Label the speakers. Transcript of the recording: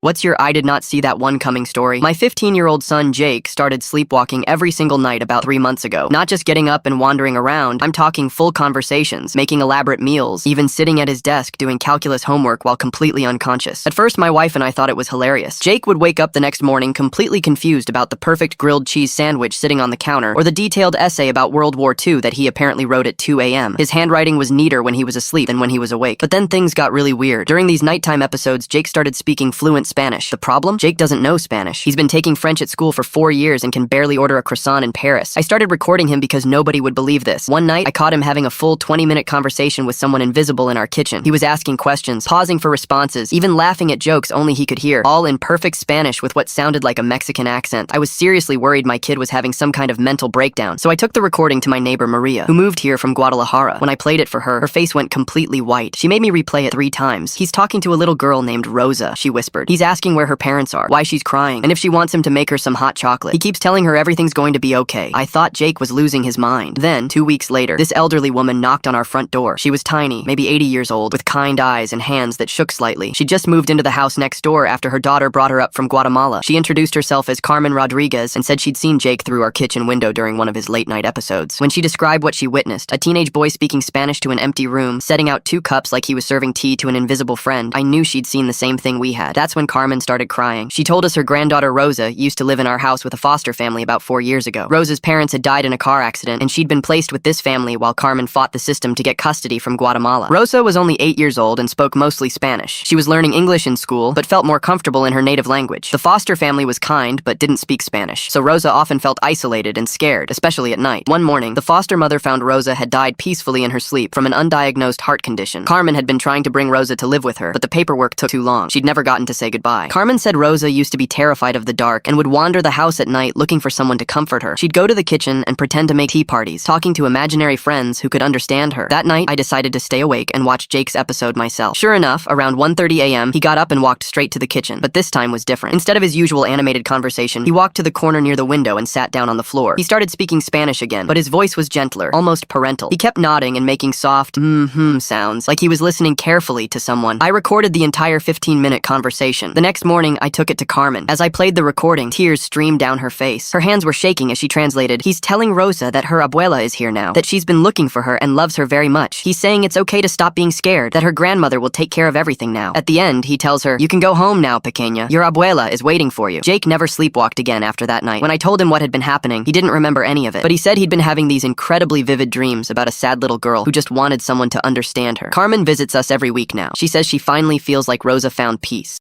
Speaker 1: What's your I did not see that one coming story? My 15-year-old son Jake started sleepwalking every single night about 3 months ago. Not just getting up and wandering around, I'm talking full conversations, making elaborate meals, even sitting at his desk doing calculus homework while completely unconscious. At first, my wife and I thought it was hilarious. Jake would wake up the next morning completely confused about the perfect grilled cheese sandwich sitting on the counter, or the detailed essay about World War II that he apparently wrote at 2 a.m. His handwriting was neater when he was asleep than when he was awake. But then things got really weird. During these nighttime episodes, Jake started speaking fluent Spanish. The problem? Jake doesn't know Spanish. He's been taking French at school for 4 years and can barely order a croissant in Paris. I started recording him because nobody would believe this. One night, I caught him having a full 20-minute conversation with someone invisible in our kitchen. He was asking questions, pausing for responses, even laughing at jokes only he could hear, all in perfect Spanish with what sounded like a Mexican accent. I was seriously worried my kid was having some kind of mental breakdown, so I took the recording to my neighbor Maria, who moved here from Guadalajara. When I played it for her, her face went completely white. She made me replay it 3 times. He's talking to a little girl named Rosa, she whispered. He's asking where her parents are, why she's crying, and if she wants him to make her some hot chocolate. He keeps telling her everything's going to be okay. I thought Jake was losing his mind. Then, 2 weeks later, this elderly woman knocked on our front door. She was tiny, maybe 80 years old, with kind eyes and hands that shook slightly. She just moved into the house next door after her daughter brought her up from Guatemala. She introduced herself as Carmen Rodriguez and said she'd seen Jake through our kitchen window during one of his late-night episodes. When she described what she witnessed, a teenage boy speaking Spanish to an empty room, setting out 2 cups like he was serving tea to an invisible friend, I knew she'd seen the same thing we had. That's when Carmen started crying. She told us her granddaughter Rosa used to live in our house with a foster family about 4 years ago. Rosa's parents had died in a car accident, and she'd been placed with this family while Carmen fought the system to get custody from Guatemala. Rosa was only 8 years old and spoke mostly Spanish. She was learning English in school, but felt more comfortable in her native language. The foster family was kind, but didn't speak Spanish, so Rosa often felt isolated and scared, especially at night. One morning, the foster mother found Rosa had died peacefully in her sleep from an undiagnosed heart condition. Carmen had been trying to bring Rosa to live with her, but the paperwork took too long. She'd never gotten to say goodbye. Carmen said Rosa used to be terrified of the dark and would wander the house at night looking for someone to comfort her. She'd go to the kitchen and pretend to make tea parties, talking to imaginary friends who could understand her. That night, I decided to stay awake and watch Jake's episode myself. Sure enough, around 1:30 a.m., he got up and walked straight to the kitchen, but this time was different. Instead of his usual animated conversation, he walked to the corner near the window and sat down on the floor. He started speaking Spanish again, but his voice was gentler, almost parental. He kept nodding and making soft, sounds, like he was listening carefully to someone. I recorded the entire 15-minute conversation. The next morning, I took it to Carmen. As I played the recording, tears streamed down her face. Her hands were shaking as she translated, "He's telling Rosa that her abuela is here now, that she's been looking for her and loves her very much. He's saying it's okay to stop being scared, that her grandmother will take care of everything now." At the end, he tells her, "You can go home now, pequeña. Your abuela is waiting for you." Jake never sleepwalked again after that night. When I told him what had been happening, he didn't remember any of it, but he said he'd been having these incredibly vivid dreams about a sad little girl who just wanted someone to understand her. Carmen visits us every week now. She says she finally feels like Rosa found peace.